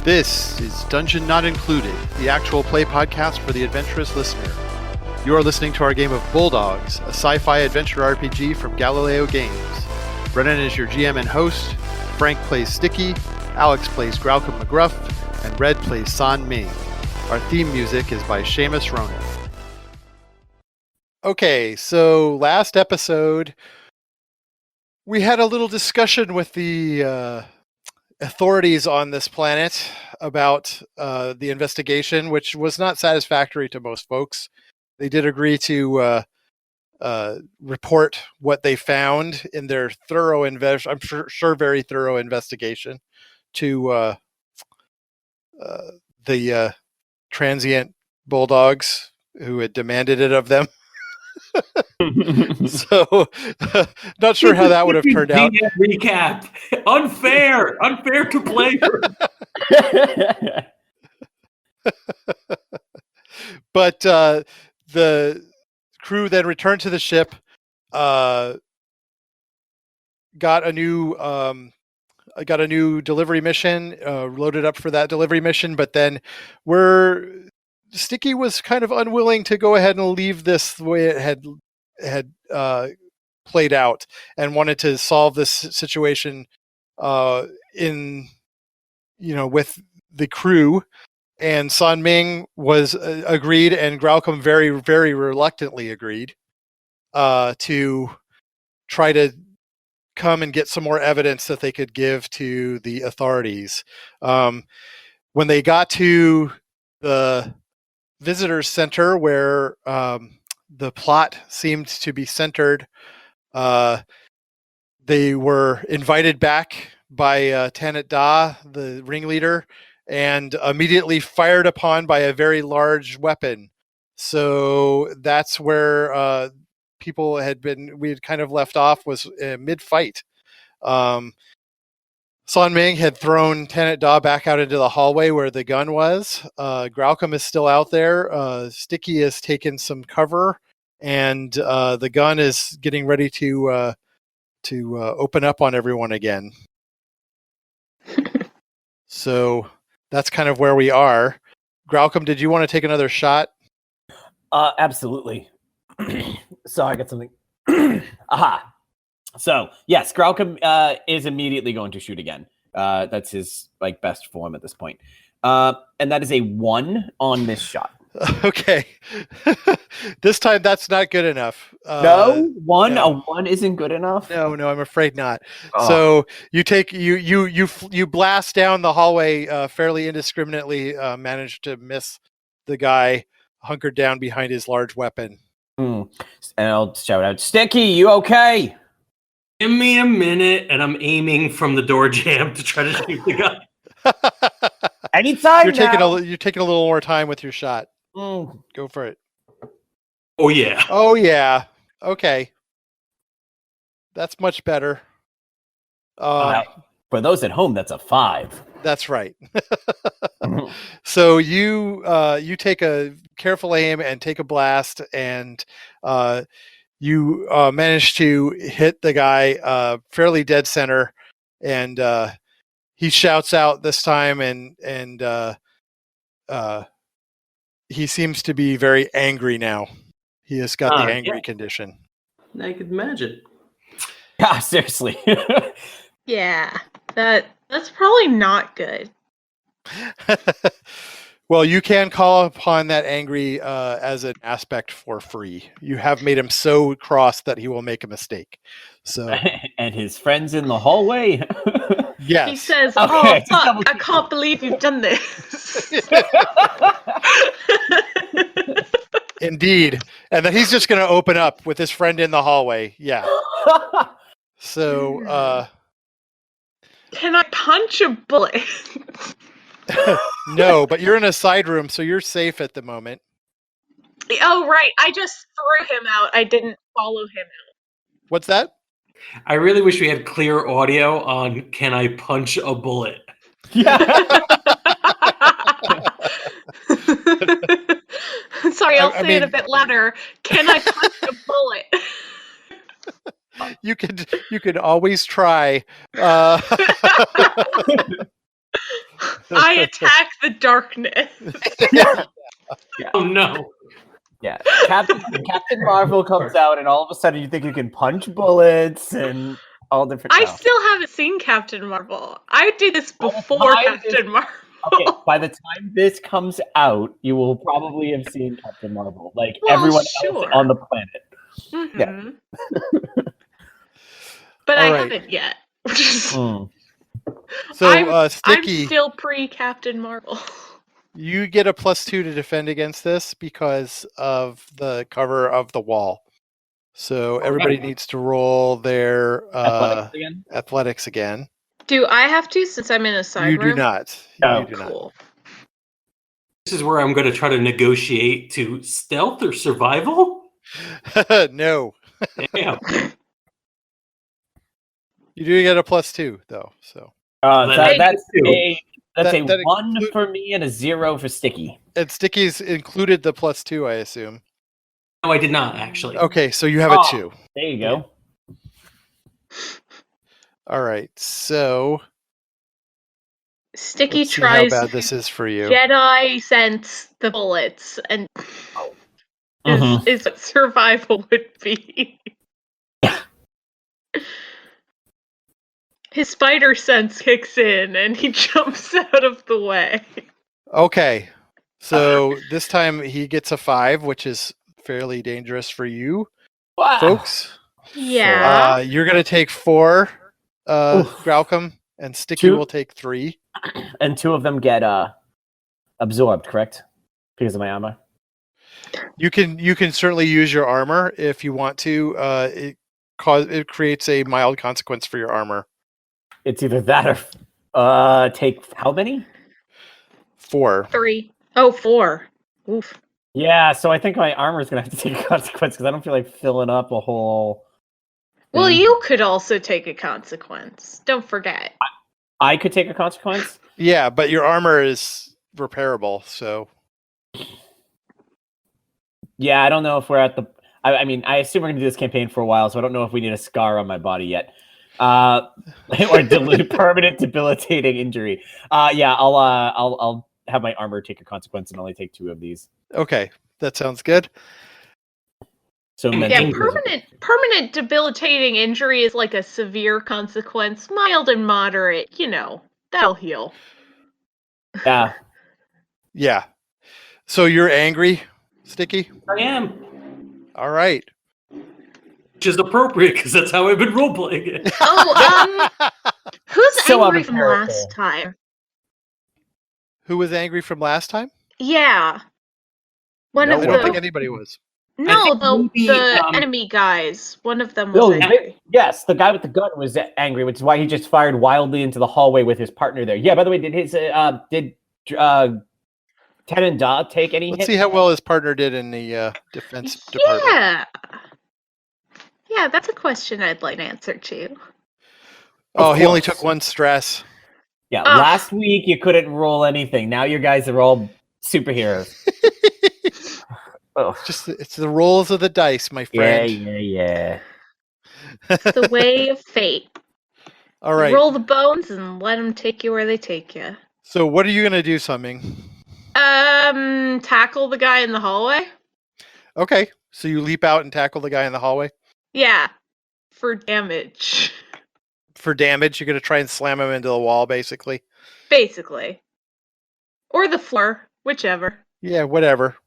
This is Dungeon Not Included, the actual play podcast for the adventurous listener. You are listening to our game of Bulldogs, a sci-fi adventure RPG from Galileo Games. Brennan is your GM and host, Frank plays Sticky, Alex plays Graucom McGruff, and Red plays San Ming. Our theme music is by Seamus Ronan. Okay, so last episode, we had a little discussion with the authorities on this planet about the investigation, which was not satisfactory to most folks. They did agree to report what they found in their thorough I'm sure very thorough investigation to the transient bulldogs who had demanded it of them. So, not sure how that would have turned out. Recap. Unfair to players. But the crew then returned to the ship, got a new delivery mission, loaded up for that delivery mission, but then Sticky was kind of unwilling to go ahead and leave this the way it had played out, and wanted to solve this situation with the crew. And San Ming was agreed, and Graucom very, very reluctantly agreed to try to come and get some more evidence that they could give to the authorities. When they got to the visitors center where the plot seemed to be centered, they were invited back by Tanit Da, the ringleader, and immediately fired upon by a very large weapon. So that's where people we had kind of left off, was mid-fight. San Ming had thrown Tanit Da back out into the hallway where the gun was. Graucom is still out there. Sticky has taken some cover, and the gun is getting ready to open up on everyone again. So that's kind of where we are. Graucom, did you want to take another shot? Absolutely. So I got something. Aha. So yes, Graucom is immediately going to shoot again. That's his best form at this point. And that is a 1 on this shot. Okay. This time that's not good enough. No? No. A 1 isn't good enough? No, I'm afraid not. Oh. So you take you blast down the hallway fairly indiscriminately, manage to miss the guy hunkered down behind his large weapon. And I'll shout out, Sticky, you okay? Give me a minute, and I'm aiming from the door jamb to try to shoot the guy. Anytime. You're taking a little more time with your shot. Go for it. Oh yeah. Okay. That's much better. For those at home, that's a 5. That's right. So you take a careful aim and take a blast, and you manage to hit the guy fairly dead center, and he shouts out this time, and he seems to be very angry now. He has got the angry condition. I could imagine. Yeah, seriously. Yeah, that's probably not good. Well, you can call upon that angry as an aspect for free. You have made him so cross that he will make a mistake. So, and his friends in the hallway. Yes. He says, okay, "Oh, fuck, I can't believe you've done this." Indeed. And then he's just going to open up with his friend in the hallway. Yeah. So, can I punch a bullet? no, but you're in a side room, so you're safe at the moment. Oh, right. I just threw him out. I didn't follow him out. What's that? I really wish we had clear audio on "Can I punch a bullet?" Yeah. Sorry, I'll say it a bit louder. Can I punch a bullet? You could always try. I attack the darkness. Oh no. Yeah, Captain Marvel comes out, and all of a sudden you think you can punch bullets and all different. I no. still haven't seen Captain Marvel. I did this By the before time Captain Marvel. Okay, by the time this comes out, you will probably have seen Captain Marvel, like Well, everyone else sure. on the planet. Mhm. But All I right. haven't yet. Mm. So, I'm Sticky, still pre-Captain Marvel. you get a +2 to defend against this because of the cover of the wall. So everybody needs to roll their Athletics again? athletics again. Do I have to since I'm in a side You do room? not. No. You do not. Cool. This is where I'm going to try to negotiate to stealth or survival. No. Damn. You do get a +2 though. So Then That's two. a That 1 include- for me and a 0 for Sticky. and Sticky's included the +2, I assume. No, I did not actually. Okay, so you have a Oh. 2. There you go. All right. So Sticky let's see how tries bad this is for you. Jedi sense the bullets and Mhm. is what survival would be. His spider sense kicks in and he jumps out of the way. Okay. So this time he gets a 5, which is fairly dangerous for you, Wow. folks. Yeah. You're going to take 4, Oof. Graucom, and Sticky 2. will take 3. And 2 of them get absorbed, correct? Because of my armor. You can certainly use your armor if you want to. It creates a mild consequence for your armor. It's either that or take how many? 4. 3. Oh, 4. Oof. Yeah, so I think my armor is gonna have to take a consequence because I don't feel like filling up a whole. Well, thing. you could also take a consequence. Don't forget. I could take a consequence. Yeah, but your armor is repairable, so Yeah, I don't know if we're at the. I mean, I assume we're gonna do this campaign for a while, so I don't know if we need a scar on my body yet, or permanent debilitating injury. Yeah, I'll have my armor take a consequence and only take 2 of these. okay, that sounds good. So Yeah, Yeah, mental. permanent debilitating injury is like a severe consequence, mild and moderate, that'll heal. Yeah, Yeah. So you're angry, Sticky? I am, All right. which is appropriate because that's how I've been role playing it. Oh, who's So out angry of from character. last time? Who was angry from last time? Yeah. One No of I the don't think anybody was. No, I think maybe, the enemy guys. One of them was No, angry. yes, the guy with the gun was angry, which is why he just fired wildly into the hallway with his partner there. Yeah, by the way, did Tenendaw take any Let's hit? see how well his partner did in the defense department. Yeah. Yeah, that's a question I'd like an answer to. Oh, Of he only course. took 1 stress. Yeah, Ugh. last week you couldn't roll anything. Now you guys are all superheroes. Oh. It's the rolls of the dice, my friend. Yeah. The way of fate. All right. Roll the bones and let them take you where they take you. So what are you going to do, Summing? Tackle the guy in the hallway? Okay. So you leap out and tackle the guy in the hallway. Yeah. For damage. For damage, you're going to try and slam him into the wall, basically. Basically. Or the floor. Whichever. Yeah, whatever.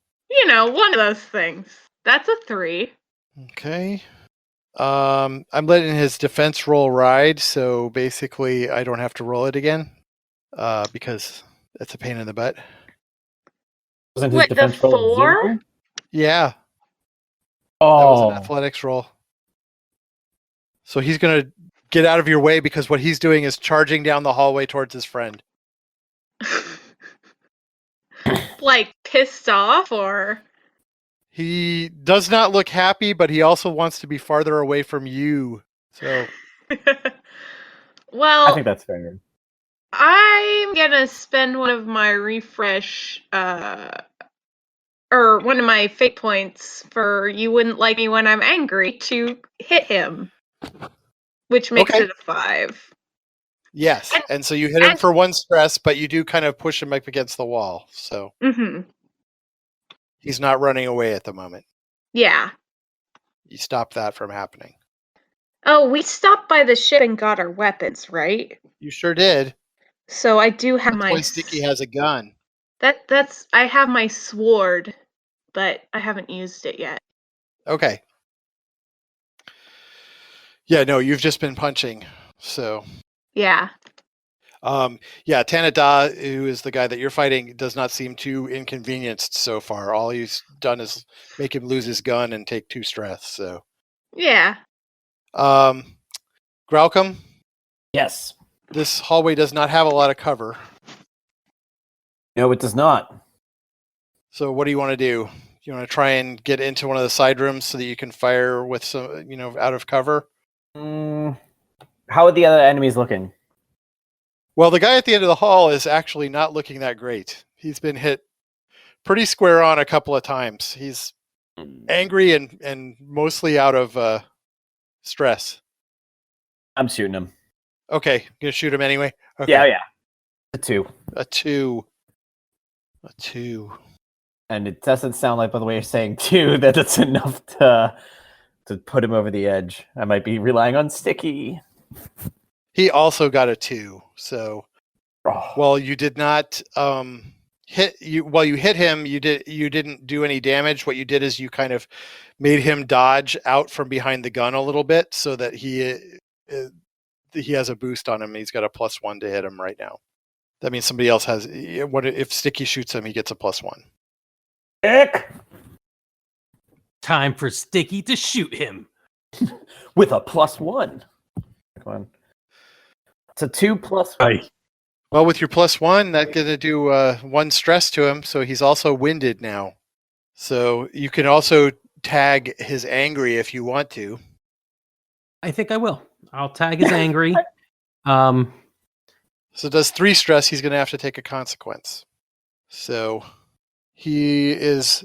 One of those things. That's a 3. Okay. I'm letting his defense roll ride, so basically I don't have to roll it again. Because that's a pain in the butt. Wasn't What, his the defense roll 4? 0? Yeah, that Oh, was an athletics roll. So he's going to get out of your way because what he's doing is charging down the hallway towards his friend. Like, pissed off, or? He does not look happy, but he also wants to be farther away from you. So Well, I think that's fair. I'm gonna spend one of my refresh, or one of my fate points for you wouldn't like me when I'm angry to hit him. Which makes Okay. it a 5. Yes, and so you hit him for 1 stress, but you do kind of push him up against the wall. So he's not running away at the moment. Yeah. You stop that from happening. Oh, we stopped by the ship and got our weapons, right? You sure did. So I do have That's my why Sticky has a gun. That's I have my sword, but I haven't used it yet. Okay. Yeah, no, you've just been punching. So Yeah. yeah, Tanada, who is the guy that you're fighting, does not seem too inconvenienced so far. All he's done is make him lose his gun and take 2 stress. So Yeah. Graucom, Yes. this hallway does not have a lot of cover. No, it does not. So what do you want to do? You want to try and get into one of the side rooms so that you can fire with some, out of cover? How are the other enemies looking? Well, the guy at the end of the hall is actually not looking that great. He's been hit pretty square on a couple of times. He's angry and mostly out of stress. I'm shooting him. Okay, gonna shoot him anyway? Okay. Yeah. A 2. A 2. A 2. And it doesn't sound like, by the way you're saying 2, that it's enough to put him over the edge. I might be relying on Sticky. He also got a 2. So, while you did not while you hit him, you didn't do any damage. What you did is you kind of made him dodge out from behind the gun a little bit, so that he has a boost on him. He's got a +1 to hit him right now. That means somebody else has. What if Sticky shoots him? He gets a +1. Ick! Time for Sticky to shoot him. With a +1. Come on. It's a 2 +1. Right. Well, with your +1, that's going to do 1 stress to him, so he's also winded now. So you can also tag his angry if you want to. I think I will. I'll tag his angry. So it does 3 stress, he's going to have to take a consequence. So he is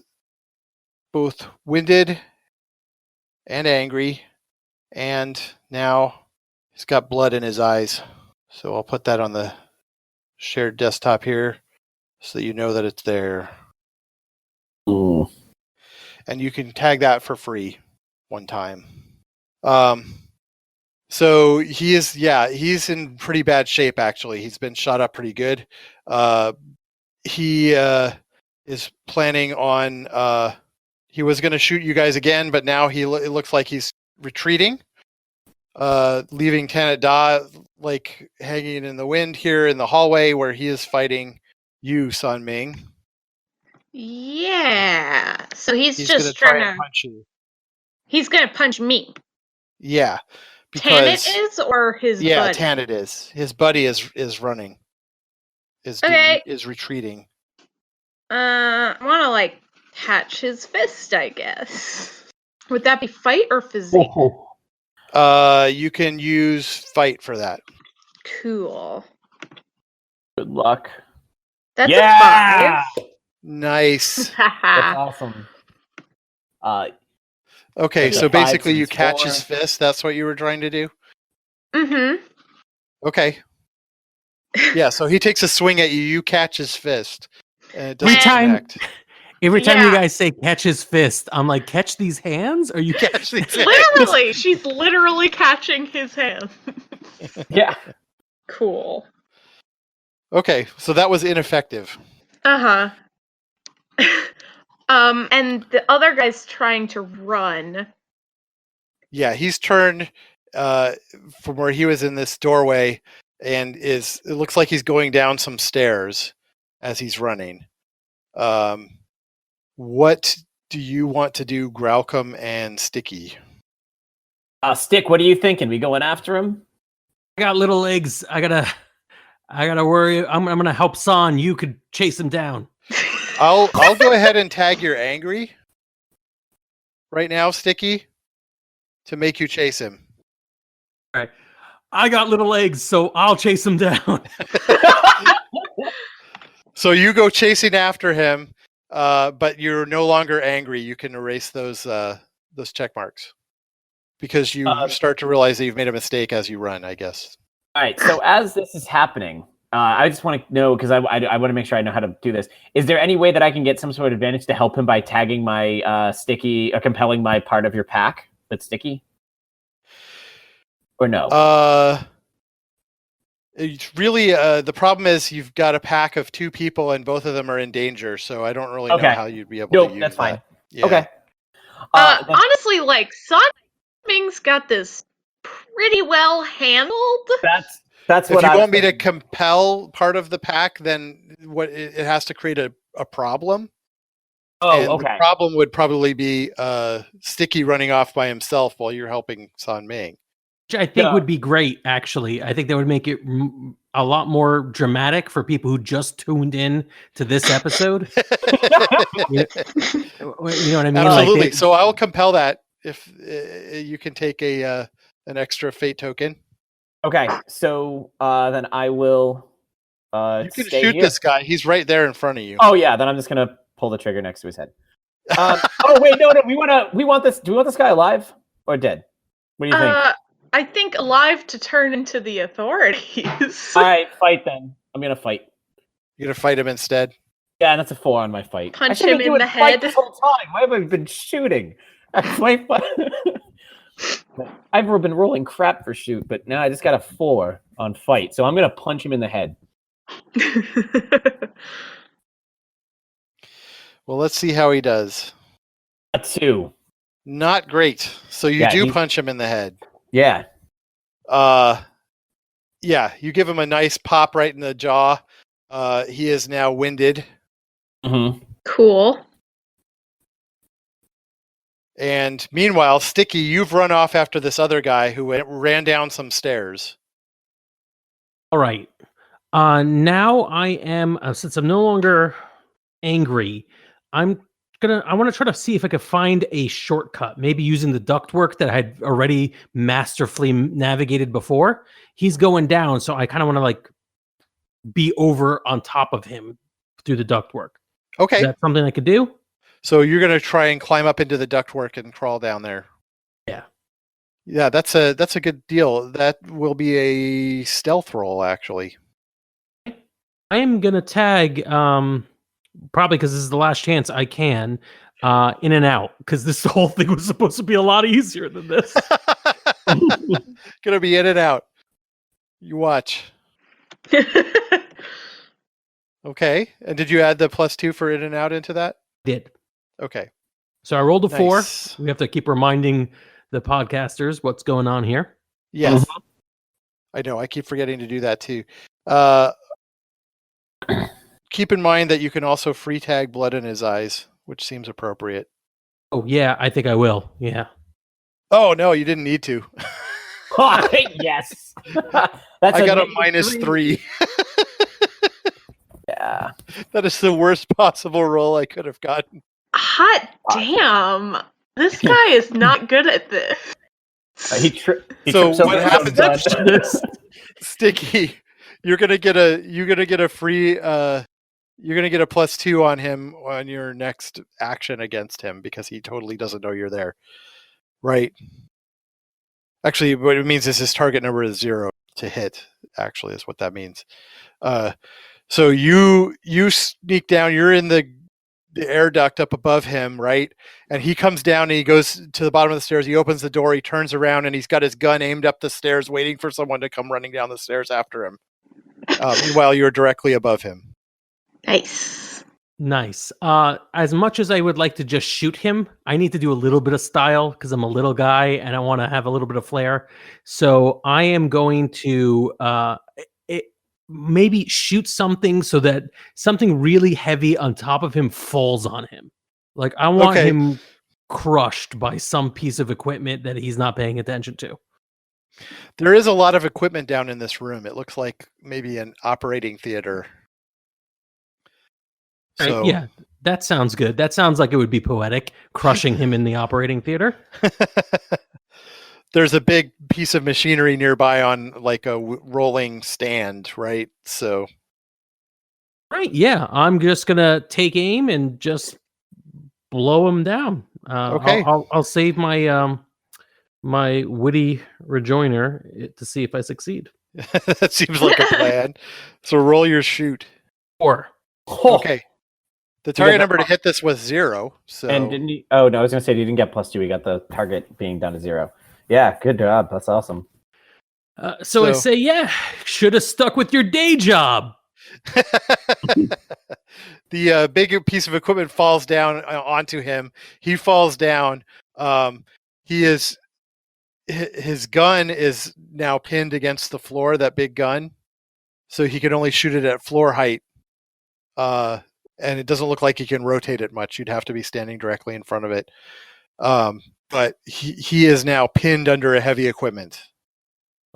both winded and angry, and now he's got blood in his eyes. So I'll put that on the shared desktop here so that you know that it's there. Ooh. And you can tag that for free 1 time. So he's in pretty bad shape, actually. He's been shot up pretty good. He is planning on he was going to shoot you guys again, but now it looks like he's retreating, leaving Tanada like hanging in the wind here in the hallway where he is fighting you, Sun Ming. Yeah. So he's He's just going to try trying and to. punch you. He's gonna punch me. Yeah. Tanit is, or his buddy? Tanit is. His buddy is running. Is retreating. I want to like catch his fist, I guess. Would that be fight or physique? You can use fight for that. Cool. Good luck. That's a 5. Nice. That's awesome. Okay, Maybe so a 5 basically you times catch 4. his fist. That's what you were trying to do? Mm-hmm. Okay. Yeah, so he takes a swing at you. You catch his fist. And it doesn't connect. Every time you guys say catch his fist, I'm like, catch these hands? Are you Catch these hands. Literally, she's literally catching his hand. Yeah. Cool. Okay, so that was ineffective. Uh-huh. And the other guy's trying to run. Yeah, he's turned from where he was in this doorway and it looks like he's going down some stairs as he's running. What do you want to do, Graucom and Sticky? Stick, what are you thinking? We going after him? I got little legs. I gotta worry. I'm gonna help San. You could chase him down. I'll go ahead and tag your angry right now, Sticky, to make you chase him. All right. I got little legs, so I'll chase him down. So you go chasing after him, but you're no longer angry. You can erase those check marks because you start to realize that you've made a mistake as you run, I guess. All right. So as this is happening, I just want to know, because I want to make sure I know how to do this. Is there any way that I can get some sort of advantage to help him by tagging my sticky or compelling my part of your pack that's sticky? Or no? It's really the problem is you've got a pack of 2 people and both of them are in danger, so I don't really know Okay. how you'd be able Nope, to use that's fine. that. Yeah. Okay. Honestly, like Sun Ming's got this pretty well handled. That's If what you I was want me to thinking. compel part of the pack, then what it has to create a problem. Oh, And okay. the problem would probably be Sticky running off by himself while you're helping San Ming. Which I think Yeah. would be great, actually. I think that would make it a lot more dramatic for people who just tuned in to this episode. You know what I mean? Absolutely. Like So I'll compel that if you can take an extra fate token. Okay. So then I will You can stay shoot here. this guy. He's right there in front of you. Oh yeah, then I'm just gonna pull the trigger next to his head. Oh wait, no, we want this. Do we want this guy alive or dead? What do you think? I think alive to turn into the authorities. All right, fight then. I'm gonna fight. You're gonna fight him instead. Yeah, that's a 4 on my fight. Punch I should him be in doing the fight head. this whole time. Why have I been shooting? I've been rolling crap for shoot, but now I just got a 4 on fight, so I'm gonna punch him in the head. Well, let's see how he does. A 2. Not great. So you do punch him in the head. Yeah. Yeah, you give him a nice pop right in the jaw. He is now winded. Mm-hmm. Cool. And meanwhile, Sticky, you've run off after this other guy who ran down some stairs. all right. Now I am, since I'm no longer angry, I want to try to see if I could find a shortcut, maybe using the ductwork that I had already masterfully navigated before. He's going down, so I kind of want to like be over on top of him through the ductwork. Okay. Is that something I could do? So you're going to try and climb up into the ductwork and crawl down there. Yeah. Yeah, that's a good deal. That will be a stealth roll, actually. I am gonna tag, probably because this is the last chance I can, in and out, because this whole thing was supposed to be a lot easier than this. Gonna be in and out. You watch. Okay. And did you add the +2 for in and out into that? Did. Okay. So I rolled a 4. Nice. We have to keep reminding the podcasters what's going on here. Yes. I know. I keep forgetting to do that too. Keep in mind that you can also free tag blood in his eyes, which seems appropriate. Oh yeah, I think I will. Yeah. Oh no, you didn't need to. Yes. That's I got a -3. Yeah. That is the worst possible roll I could have gotten. Hot damn. This guy is not good at this. He trips What over happens blood. after this? Sticky, you're gonna get a free you're gonna get a +2 on him on your next action against him because he totally doesn't know you're there. Right. Actually, what it means is his target number is 0 to hit, actually, is what that means. So you sneak down, you're in the air duct up above him, right? And he comes down and he goes to the bottom of the stairs. He opens the door, he turns around, and he's got his gun aimed up the stairs, waiting for someone to come running down the stairs after him. Meanwhile, you're directly above him. Nice. As much as I would like to just shoot him, I need to do a little bit of style because I'm a little guy and I want to have a little bit of flair. So I am going to maybe shoot something so that something really heavy on top of him falls on him. Like I want him crushed by some piece of equipment that he's not paying attention to. There is a lot of equipment down in this room. It looks like maybe an operating theater. So, yeah, that sounds good. That sounds like it would be poetic, crushing him in the operating theater. There's a big piece of machinery nearby on like a rolling stand, right? So, right, yeah, I'm just gonna take aim and just blow him down. Okay. I'll save my my witty rejoinder to see if I succeed. That seems like a plan. So roll your shoot. 4. Oh, Okay. The You target got the- number to hit this was 0. So And didn't you? Oh no, I was gonna say you didn't get +2. We got the target being down to 0. Yeah, good job. That's awesome. So I So- say, yeah, should have stuck with your day job. the big piece of equipment falls down onto him. He falls down. His gun is now pinned against the floor, that big gun. So he can only shoot it at floor height. And it doesn't look like he can rotate it much. You'd have to be standing directly in front of it. But he is now pinned under a heavy equipment.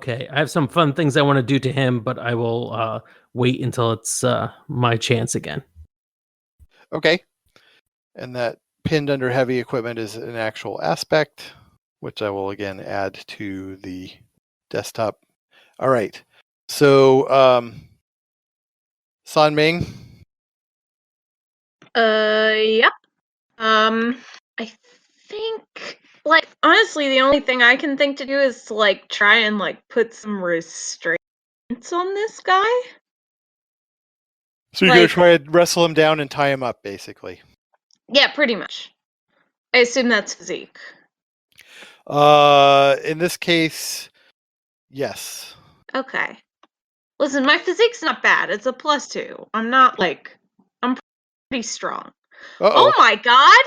Okay, I have some fun things I want to do to him, but I will wait until it's my chance again. Okay. And that pinned under heavy equipment is an actual aspect, which I will again add to the desktop. All right. So, San Ming. Yeah. I think, like, honestly, the only thing I can think to do is to, like, try and, like, put some restraints on this guy. So you're going Like- to try and wrestle him down and tie him up, basically. Yeah, pretty much. I assume that's physique. In this case, yes. Okay. Listen, my physique's not bad. It's a +2. I'm not, like, I'm pretty strong. Uh-oh. Oh my god!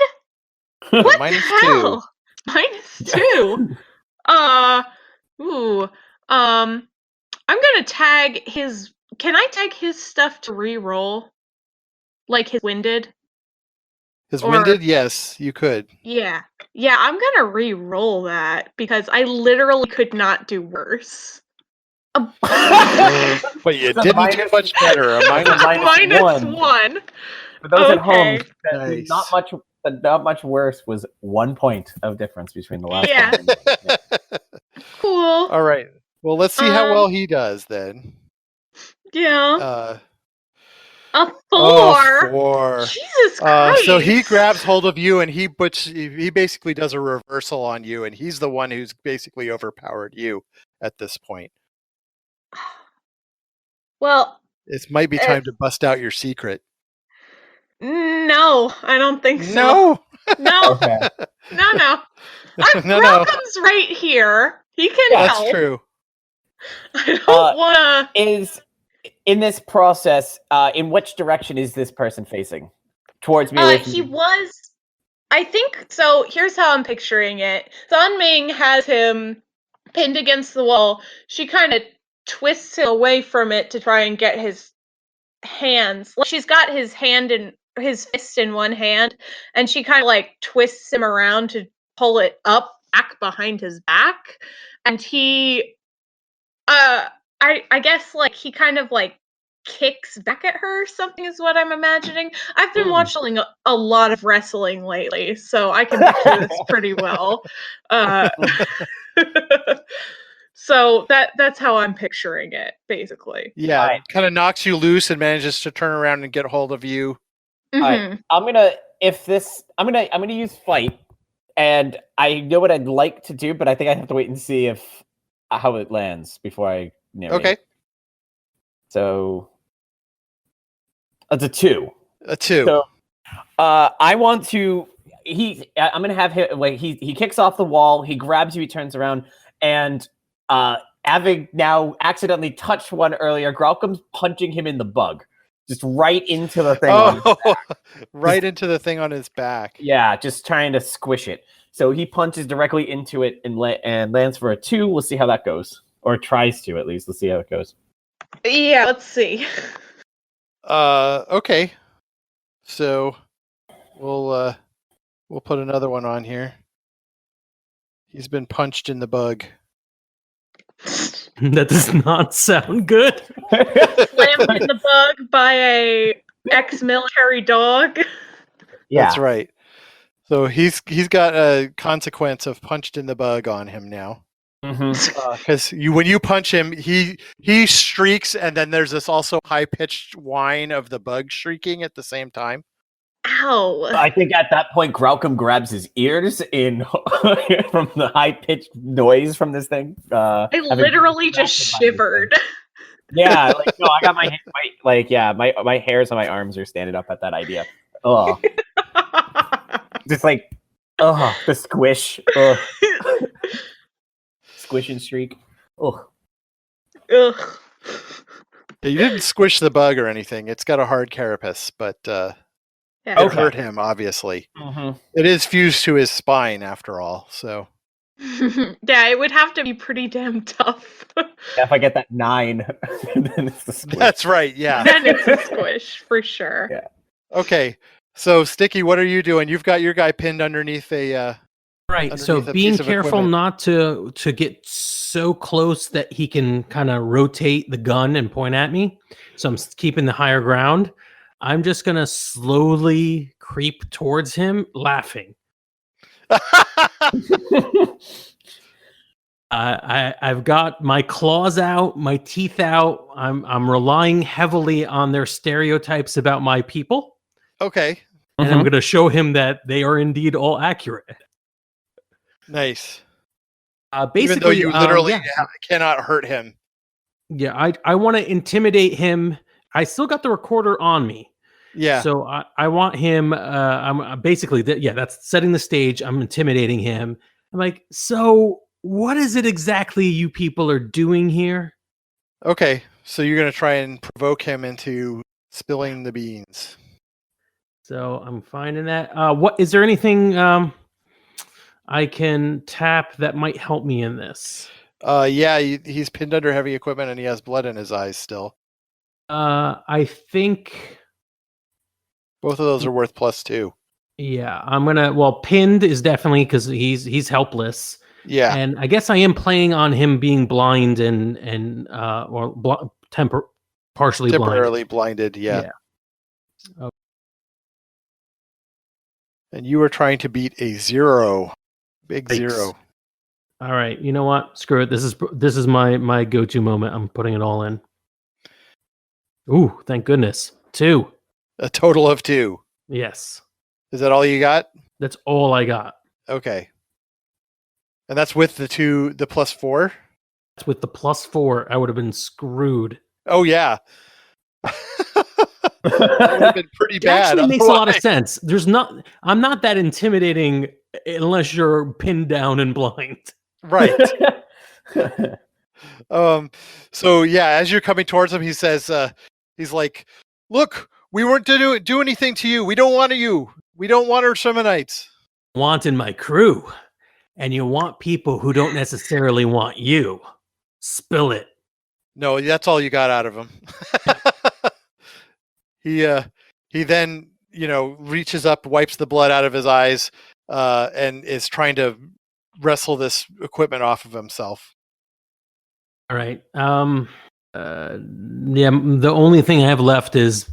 What Minus the hell? -2. I'm gonna tag his. Can I tag his stuff to re-roll? Like his winded? His Or- winded? Yes, you could. Yeah. Yeah, I'm gonna re-roll that because I literally could not do worse. But you So the didn't do minus- much better. A minus. -1. For those at home, Okay. Nice. not much worse was 1 point of difference between the last Yeah. one. Cool. All right. Well, let's see how well he does then. Yeah. Uh, A 4. 4. Jesus Christ. So he grabs hold of you and he basically does a reversal on you, and he's the one who's basically overpowered you at this point. Well, It might be time to bust out your secret. no, I don't think so. No. No, Okay. no. No, no. Malcolm's right here. He can That's help. true. I don't wanna. Is in this process, in which direction is this person facing? Towards me? away from He me? was. I think so. Here's how I'm picturing it. Sun Ming has him pinned against the wall. She kind of twists him away from it to try and get his hands. Like, she's got his fist in one hand, and she kind of like twists him around to pull it up back behind his back, and he I guess like he kind of like kicks back at her or something is what I'm imagining. I've been watching a lot of wrestling lately, so I can picture this pretty well. So that's how I'm picturing it, basically. Yeah, Alright. kind of knocks you loose and manages to turn around and get hold of you. Mhm. I'm gonna use fight, and I know what I'd like to do, but I think I have to wait and see if how it lands before I narrate. Okay, So it's a 2. a 2. So, I want to. I'm gonna have him. Like he kicks off the wall. He grabs you. He turns around, and having now accidentally touched one earlier, Graucom's punching him in the bug, just right into the thing. Right into the thing on his back. Yeah, just trying to squish it. So he punches directly into it and lands for a 2. We'll see how that goes, or tries to at least. Let's see how it goes. Yeah, let's see. Okay. So we'll put another one on here. He's been punched in the bug. That does not sound good. Slammed in the bug by a ex-military dog. Yeah, That's right. So he's got a consequence of punched in the bug on him now. Mhm. Because when you punch him, he streaks, and then there's this also high pitched whine of the bug shrieking at the same time. Ow. I think at that point, Graucom grabs his ears in from the high pitched noise from this thing. I literally just shivered. Yeah, like no, I got my hairs on my arms are standing up at that idea. Oh, just like the squish, squish and streak. Oh, Ugh. Yeah, you didn't squish the bug or anything. It's got a hard carapace, but Yeah. it Okay. hurt him, obviously. It is fused to his spine, after all, so... Yeah, it would have to be pretty damn tough. Yeah, if I get that 9, then it's the squish. That's right, yeah. Then it's a squish, for sure. Yeah. Okay, so Sticky, what are you doing? You've got your guy pinned underneath a... Right. So underneath a being piece of careful equipment. not to get so close that he can kind of rotate the gun and point at me. So I'm keeping the higher ground. I'm just going to slowly creep towards him, laughing. I've got my claws out, my teeth out. I'm relying heavily on their stereotypes about my people, Okay, and I'm going to show him that they are indeed all accurate. nice. Basically, Even though you literally yeah. cannot hurt him. Yeah, I want to intimidate him. I still got the recorder on me. Yeah. So I want him. I'm basically that's setting the stage. I'm intimidating him. I'm like, so what is it exactly you people are doing here? Okay, so you're going to try and provoke him into spilling the beans. So I'm finding that. What is there anything I can tap that might help me in this? Yeah, he's pinned under heavy equipment and he has blood in his eyes still. I think. Both of those are worth +2. Yeah, I'm gonna. Well, pinned is definitely because he's helpless. Yeah. And I guess I am playing on him being blind and partially temporarily blinded. Yeah. Okay. And you were trying to beat a 0. Big Thanks. 0. All right. You know what? Screw it. This is my go-to moment. I'm putting it all in. Ooh, thank goodness. 2. A total of 2. Yes. Is that all you got? That's all I got. Okay. And that's with the +4? That's with the +4. I would have been screwed. Oh, yeah. That would have been pretty It bad. actually makes a lot of sense. I'm not that intimidating unless you're pinned down and blind. Right. So yeah, as you're coming towards him, he says, he's like, look, we weren't to do anything to you. We don't want you. We don't want our Shemonites. Want in my crew. And you want people who don't necessarily want you. Spill it. No, that's all you got out of him. He then, reaches up, wipes the blood out of his eyes, and is trying to wrestle this equipment off of himself. All right. The only thing I have left is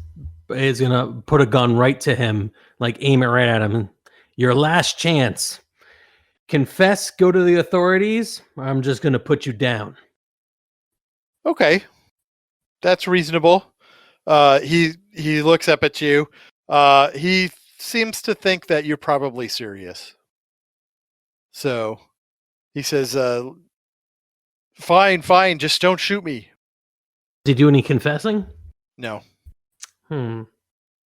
gonna put a gun right to him, like aim it right at him. Your last chance. Confess, go to the authorities, or I'm just gonna put you down. Okay. That's reasonable. He looks up at you. He seems to think that you're probably serious. So he says, fine, just don't shoot me. Did you do any confessing? No.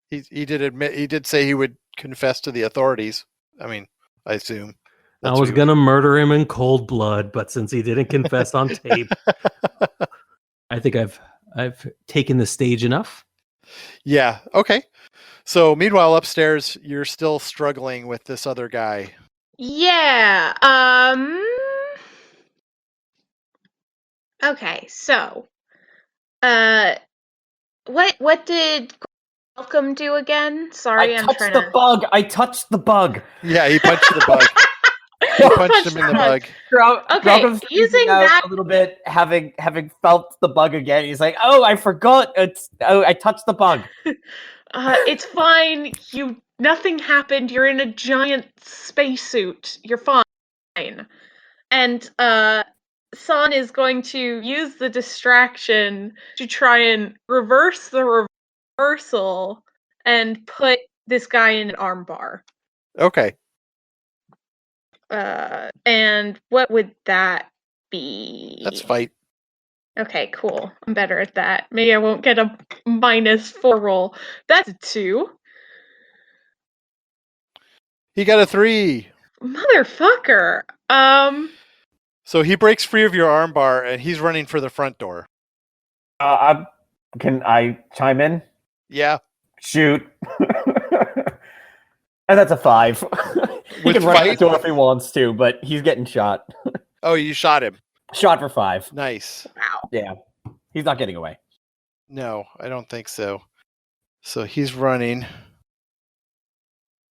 He did say he would confess to the authorities. I mean, I assume. I was gonna murder him in cold blood, but since he didn't confess on tape, I think I've taken the stage enough. Yeah. Okay. So meanwhile, upstairs, you're still struggling with this other guy. Yeah. Okay. So, what did Welcome do again? Sorry, I touched the bug. Yeah, he punched the bug. He punched him in the bug. Okay, using that a little bit, having felt the bug again, he's like, "Oh, I forgot. I touched the bug." It's fine. Nothing happened. You're in a giant spacesuit. You're fine. And San is going to use the distraction to try and reverse the reversal and put this guy in an armbar. Okay. And what would that be? That's fight. Okay, cool. I'm better at that. Maybe I won't get a -4 roll. That's a 2. He got a 3. Motherfucker. So he breaks free of your armbar and he's running for the front door. Can I chime in? Yeah. Shoot. And that's a 5. He can run out the door if he wants to, but he's getting shot. Oh, you shot him. Shot for 5. Nice. Wow. Yeah. He's not getting away. No, I don't think so. So he's running.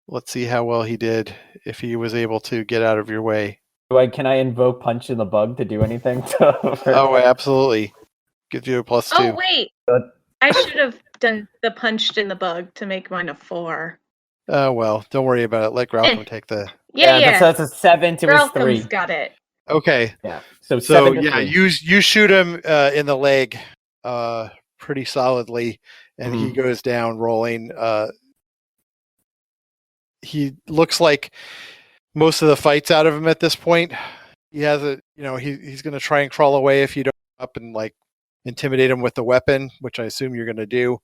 Let's see how well he did if he was able to get out of your way. Can I invoke Punch in the Bug to do anything? Oh, absolutely. Gives you a +2. Oh, wait. I should have done the punched in the bug to make mine a 4. Oh, well, don't worry about it. Let Graucom take the... Yeah. That's a 7 to his 3. Graucom's got it. Okay. Yeah. So 7 to 3. you shoot him in the leg pretty solidly, and he goes down rolling. He looks like most of the fight's out of him at this point. He has he's going to try and crawl away if you don't up and like intimidate him with the weapon, which I assume you're going to do.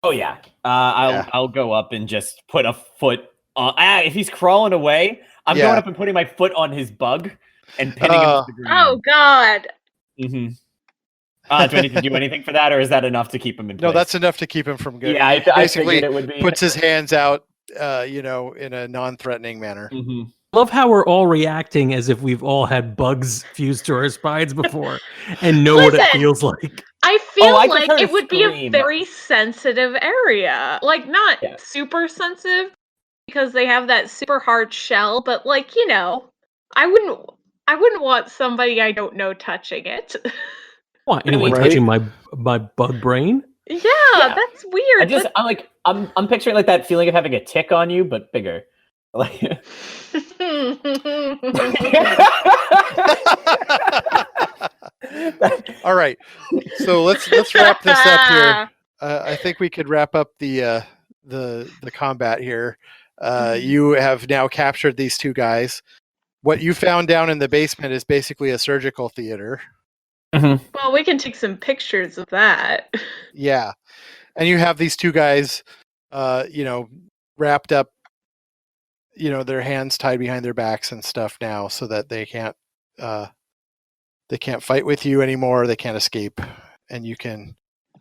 Oh yeah. I'll go up and just put a foot on. If he's crawling away, I'm going up and putting my foot on his bug and pinning him to the ground. Oh God. Mm-hmm. Do I need to do anything for that, or is that enough to keep him in place? No, that's enough to keep him from going. Yeah, I basically figured it would be. Puts his hands out, in a non-threatening manner. Mm-hmm. Love how we're all reacting as if we've all had bugs fused to our spines before and know what it feels like. I feel I like it would be a very sensitive area. Like, not super sensitive because they have that super hard shell, but like, I wouldn't want somebody I don't know touching it. Want anyone touching my bug brain? Yeah, that's weird. I'm picturing like that feeling of having a tick on you, but bigger. Like All right, so let's wrap this up here. I think we could wrap up the combat here. You have now captured these two guys. What you found down in the basement is basically a surgical theater. Mm-hmm. Well, we can take some pictures of that. Yeah, and you have these two guys, wrapped up. Their hands tied behind their backs and stuff now, so that they can't fight with you anymore. They can't escape, and you can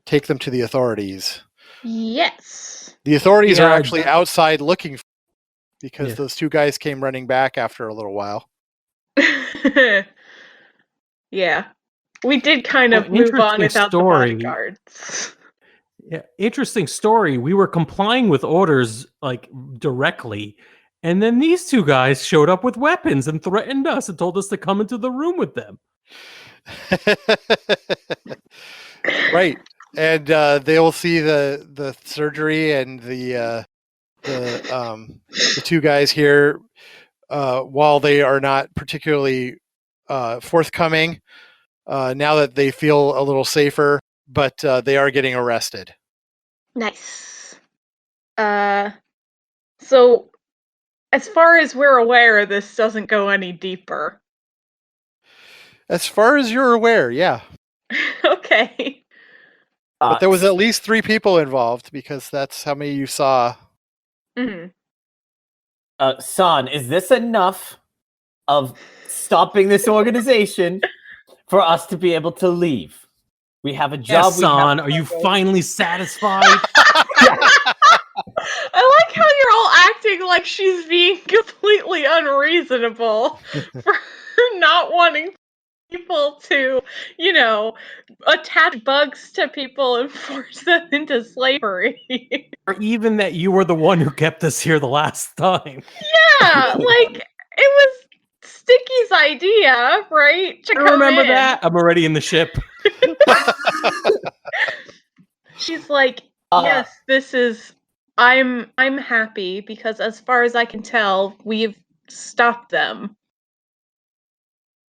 take them to the authorities. Yes. The authorities are actually outside looking for you because those two guys came running back after a little while. Yeah. We did kind of move on without the bodyguards. Yeah, interesting story. We were complying with orders like directly. And then these two guys showed up with weapons and threatened us and told us to come into the room with them. Right. And they will see the surgery and the two guys here, while they are not particularly forthcoming, now that they feel a little safer, but they are getting arrested. Nice. So as far as we're aware, this doesn't go any deeper. As far as you're aware, yeah. Okay. But there was at least 3 people involved because that's how many you saw. Mm-hmm. San, is this enough of stopping this organization for us to be able to leave? We have a job. Yes, San, are you finally satisfied? I like how you're all acting like she's being completely unreasonable for not wanting people to, attach bugs to people and force them into slavery. Or even that you were the one who kept us here the last time. Yeah, like, it was Sticky's idea, right? I remember that. I'm already in the ship. She's like, yes, this is... I'm happy because as far as I can tell, we've stopped them.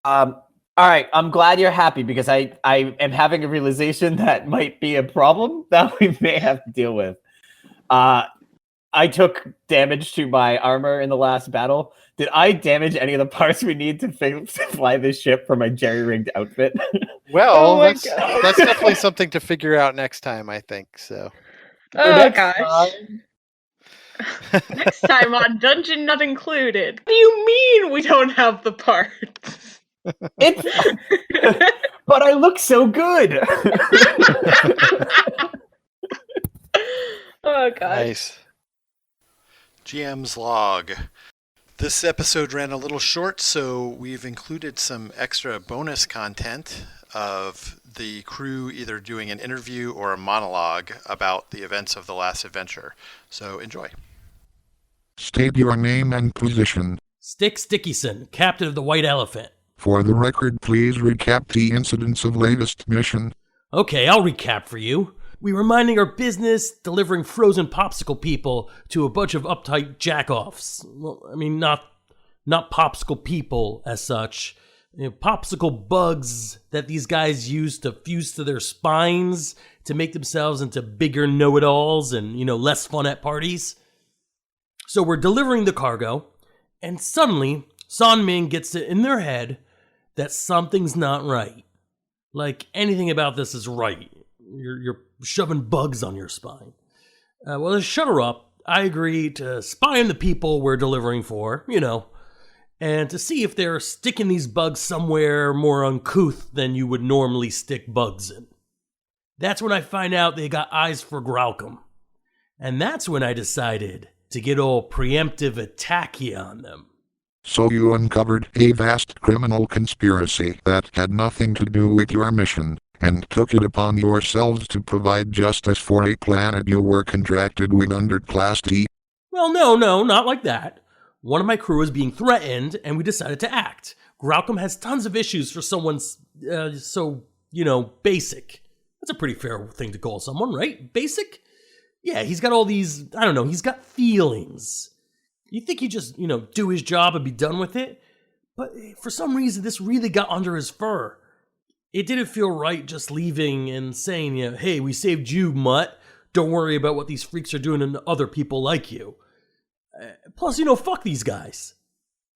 All right, I'm glad you're happy because I am having a realization that might be a problem that we may have to deal with. I took damage to my armor in the last battle. Did I damage any of the parts we need to fly this ship for my jerry-rigged outfit? Well, my that's God. that's definitely something to figure out next time, I think. So Oh next gosh. time. Next time on Dungeon Not Included. What do you mean we don't have the parts? It's but I look so good. Oh gosh. nice. GM's log. This episode ran a little short, so we've included some extra bonus content of the crew either doing an interview or a monologue about the events of the last adventure. So enjoy. State your name and position. Stick Stickyson, captain of the White Elephant. For the record, please recap the incidents of latest mission. Okay, I'll recap for you. We were minding our business, delivering frozen popsicle people to a bunch of uptight jack-offs. Well, I mean, not popsicle people as such. You know, popsicle bugs that these guys use to fuse to their spines to make themselves into bigger know-it-alls and, less fun at parties. So we're delivering the cargo, and suddenly, San Ming gets it in their head that something's not right. Like, anything about this is right. You're shoving bugs on your spine. Well, to shut her up, I agree to spy on the people we're delivering for, and to see if they're sticking these bugs somewhere more uncouth than you would normally stick bugs in. That's when I find out they got eyes for Graucom. And that's when I decided to get all preemptive attacky on them. So you uncovered a vast criminal conspiracy that had nothing to do with your mission, and took it upon yourselves to provide justice for a planet you were contracted with under Class D? Well, no, not like that. One of my crew was being threatened, and we decided to act. Graucom has tons of issues for someone so basic. That's a pretty fair thing to call someone, right? Basic? Yeah, he's got all these, he's got feelings. You think he'd just, do his job and be done with it? But for some reason, this really got under his fur. It didn't feel right just leaving and saying, hey, we saved you, mutt. Don't worry about what these freaks are doing to other people like you. Plus, fuck these guys.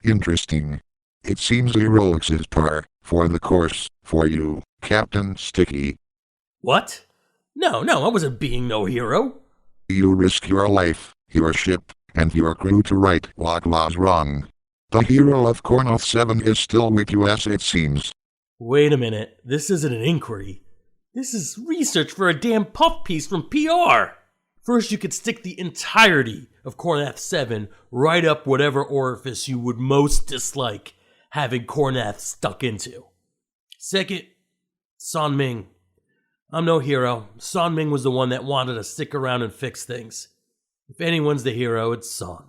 Interesting. It seems heroics is par for the course for you, Captain Sticky. What? No, I wasn't being no hero. You risk your life, your ship, and your crew to right what was wrong. The hero of Kornoth 7 is still with you as it seems. Wait a minute, this isn't an inquiry. This is research for a damn puff piece from PR. First, you could stick the entirety of Kornath 7 right up whatever orifice you would most dislike having Kornath stuck into. Second, San Ming. I'm no hero. San Ming was the one that wanted to stick around and fix things. If anyone's the hero, it's San.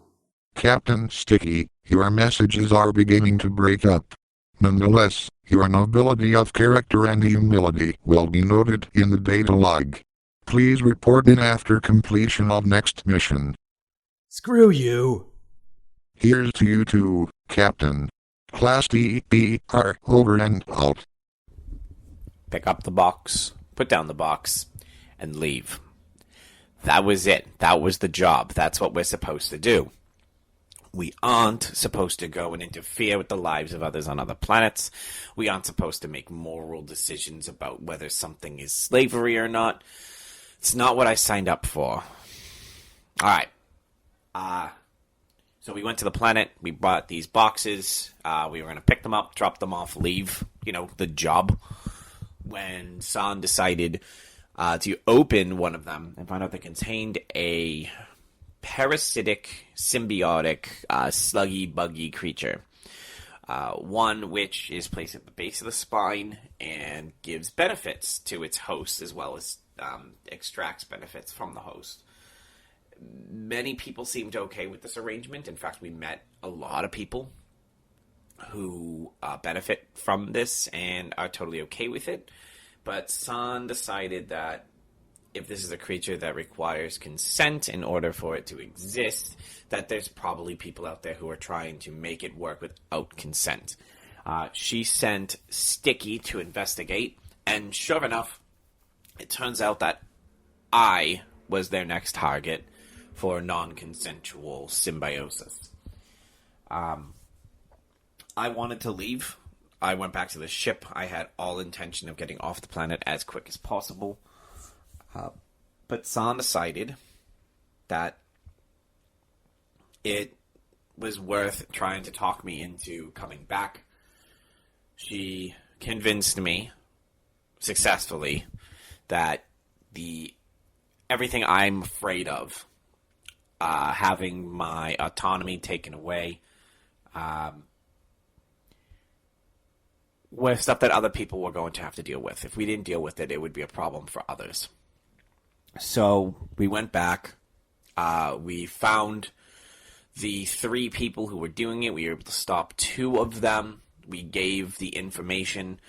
Captain Sticky, your messages are beginning to break up. Nonetheless, your nobility of character and humility will be noted in the data log. Please report in after completion of next mission. Screw you. Here's to you too, Captain. Class DBR over and out. Pick up the box, put down the box, and leave. That was it. That was the job. That's what we're supposed to do. We aren't supposed to go and interfere with the lives of others on other planets. We aren't supposed to make moral decisions about whether something is slavery or not. It's not what I signed up for. Alright. So we went to the planet. We bought these boxes. We were going to pick them up, drop them off, leave. The job. When San decided to open one of them and find out they contained a parasitic, symbiotic, sluggy, buggy creature. One which is placed at the base of the spine and gives benefits to its host as well as extracts benefits from the host. Many people seemed okay with this arrangement. In fact, we met a lot of people who benefit from this and are totally okay with it. But San decided that if this is a creature that requires consent in order for it to exist, that there's probably people out there who are trying to make it work without consent. She sent Sticky to investigate, and sure enough, it turns out that I was their next target for non-consensual symbiosis. I wanted to leave. I went back to the ship. I had all intention of getting off the planet as quick as possible. But San decided that it was worth trying to talk me into coming back. She convinced me successfully that everything I'm afraid of, having my autonomy taken away, was stuff that other people were going to have to deal with. If we didn't deal with it, it would be a problem for others. So we went back. We found the 3 people who were doing it. We were able to stop 2 of them. We gave the information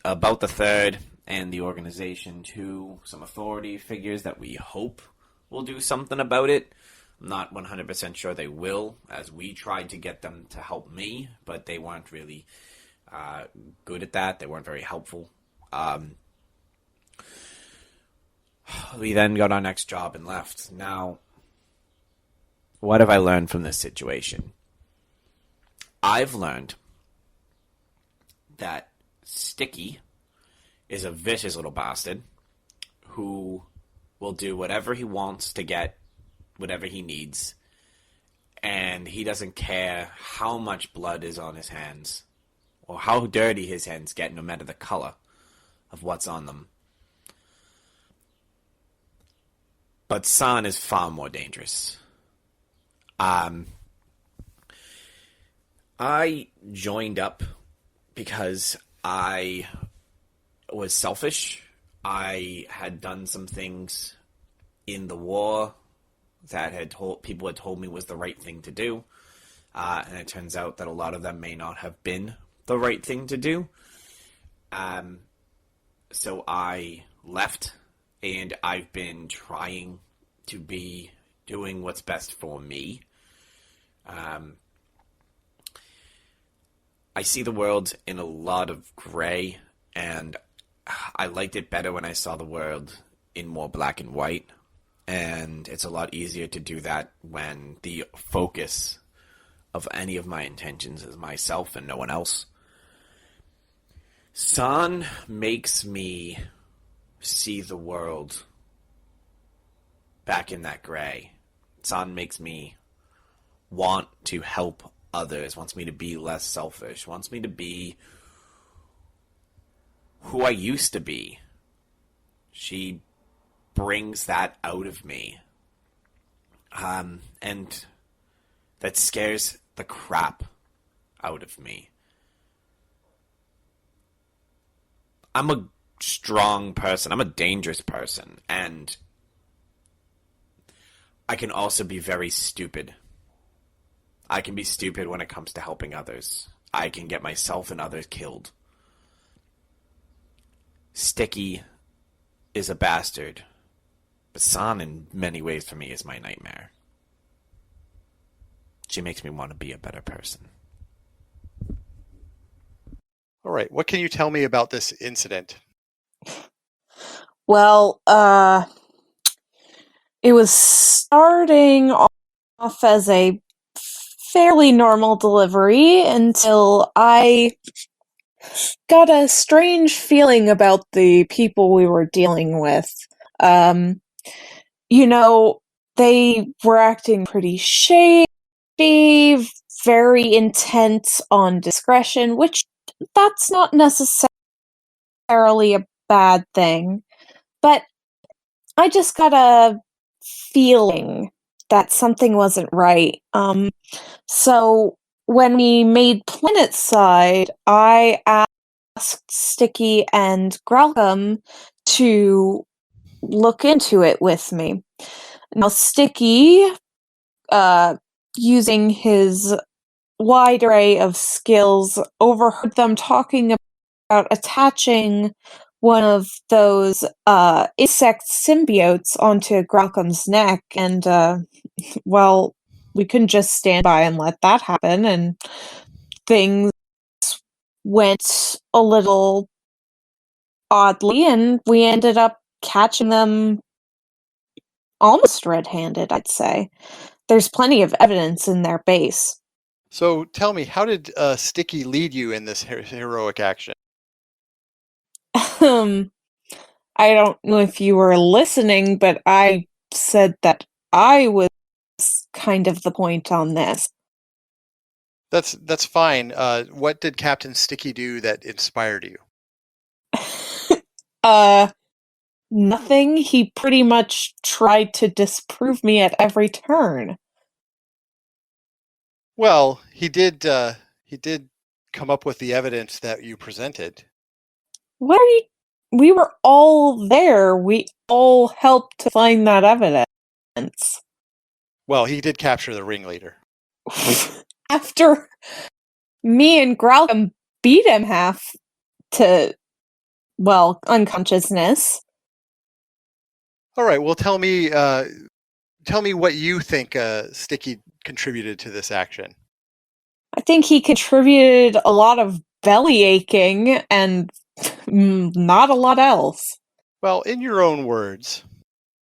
about the 3rd and the organization to some authority figures that we hope will do something about it. I'm not 100% sure they will, as we tried to get them to help me, but they weren't really good at that. They weren't very helpful. We then got our next job and left. Now, what have I learned from this situation? I've learned that Sticky is a vicious little bastard who will do whatever he wants to get whatever he needs, and he doesn't care how much blood is on his hands or how dirty his hands get, no matter the color of what's on them. But San is far more dangerous. I joined up because I was selfish. I had done some things in the war that people had told me was the right thing to do. And it turns out that a lot of them may not have been the right thing to do. So I left, and I've been trying to be doing what's best for me. I see the world in a lot of gray, and I liked it better when I saw the world in more black and white. And it's a lot easier to do that when the focus of any of my intentions is myself and no one else. San makes me see the world back in that gray. San makes me want to help others, wants me to be less selfish, wants me to be who I used to be. She brings that out of me. And that scares the crap out of me. I'm a strong person. I'm a dangerous person. And I can also be very stupid. I can be stupid when it comes to helping others. I can get myself and others killed. Sticky is a bastard. But San, in many ways, for me, is my nightmare. She makes me want to be a better person. All right. What can you tell me about this incident? Well, it was starting off as a fairly normal delivery until I got a strange feeling about the people we were dealing with. They were acting pretty shady, very intent on discretion, which that's not necessarily a bad thing. But I just got a feeling that something wasn't right. So when we made Planetside, I asked Sticky and Gralcom to look into it with me. Now, Sticky, using his wide array of skills, overheard them talking about attaching one of those insect symbiotes onto Gralcom's neck, and, well, we couldn't just stand by and let that happen, and things went a little oddly, and we ended up catching them almost red-handed, I'd say. There's plenty of evidence in their base. So tell me, how did Sticky lead you in this heroic action? I don't know if you were listening, but I said that I was kind of the point on this. That's fine. What did Captain Sticky do that inspired you? Nothing. He pretty much tried to disprove me at every turn. Well, he did come up with the evidence that you presented. What are you? We were all there. We all helped to find that evidence. Well, he did capture the ringleader. After me and Gralcom beat him half to, well, unconsciousness. All right. Well, tell me what you think Sticky contributed to this action. I think he contributed a lot of belly aching and not a lot else. Well, in your own words,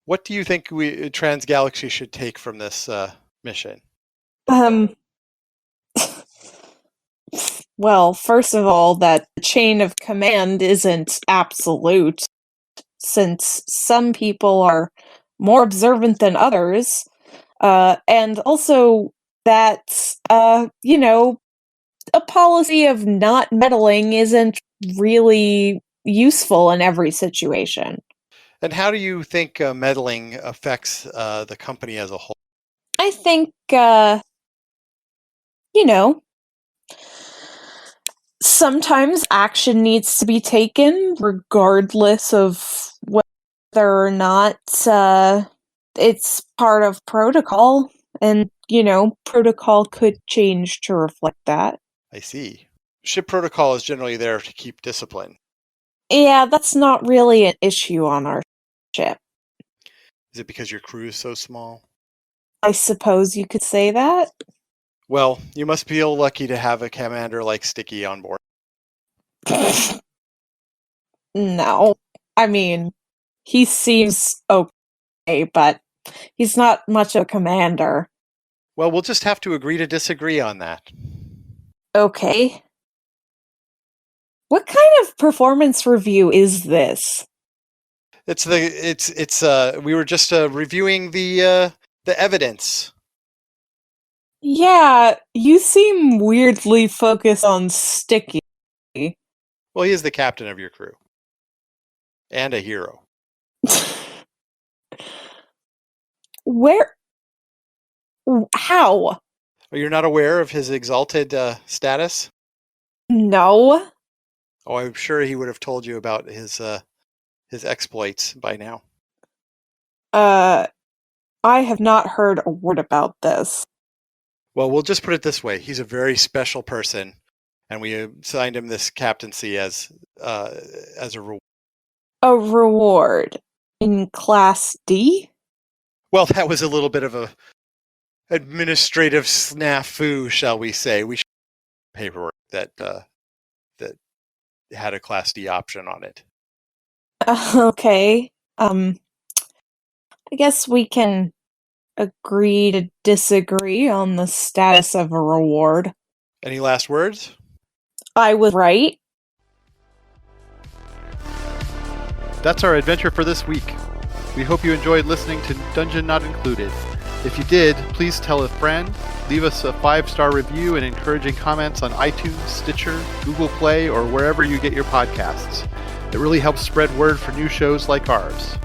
what do you think we Transgalaxy should take from this mission? Well, first of all, that the chain of command isn't absolute, since some people are more observant than others, and also that, a policy of not meddling isn't really useful in every situation. And how do you think meddling affects the company as a whole? I think, sometimes action needs to be taken regardless of whether or not it's part of protocol. And, protocol could change to reflect that. I see. Ship protocol is generally there to keep discipline. Yeah, that's not really an issue on our ship. Is it because your crew is so small? I suppose you could say that. Well, you must feel lucky to have a commander like Sticky on board. No. I mean, he seems okay, but he's not much of a commander. Well, we'll just have to agree to disagree on that. Okay. What kind of performance review is this? We were just reviewing the evidence. Yeah, you seem weirdly focused on Sticky. Well, he is the captain of your crew. And a hero. Where? How? Are you not aware of his exalted status? No. Oh, I'm sure he would have told you about his exploits by now. I have not heard a word about this. Well, we'll just put it this way. He's a very special person, and we assigned him this captaincy as a reward. A reward in Class D? Well, that was a little bit of a administrative snafu, shall we say. We should have paperwork that had a Class D option on it. Okay. I guess we can agree to disagree on the status of a reward. Any last words? I was right. That's our adventure for this week. We hope you enjoyed listening to Dungeon Not Included. If you did, please tell a friend, leave us a 5-star review and encouraging comments on iTunes, Stitcher, Google Play, or wherever you get your podcasts. It really helps spread word for new shows like ours.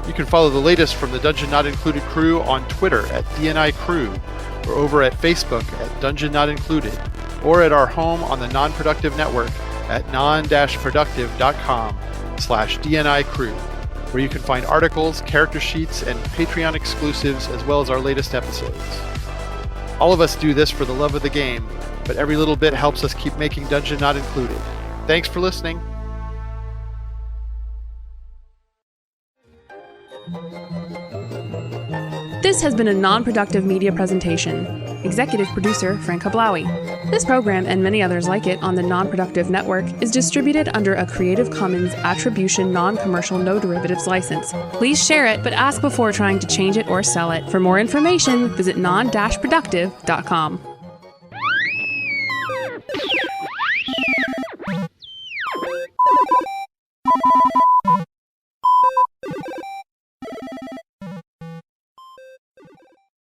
You can follow the latest from the Dungeon Not Included crew on Twitter at DNI Crew, or over at Facebook at Dungeon Not Included, or at our home on the Non-Productive Network at Non-Productive.com/DNI Crew, where you can find articles, character sheets, and Patreon exclusives, as well as our latest episodes. All of us do this for the love of the game, but every little bit helps us keep making Dungeon Not Included. Thanks for listening. This has been a non-productive media presentation. executive producer Frank Hablawi. This program and many others like it on the Non-Productive Network is distributed under a Creative Commons Attribution Non-Commercial No Derivatives license. Please share it, but ask before trying to change it or sell it. For more information, visit non-productive.com.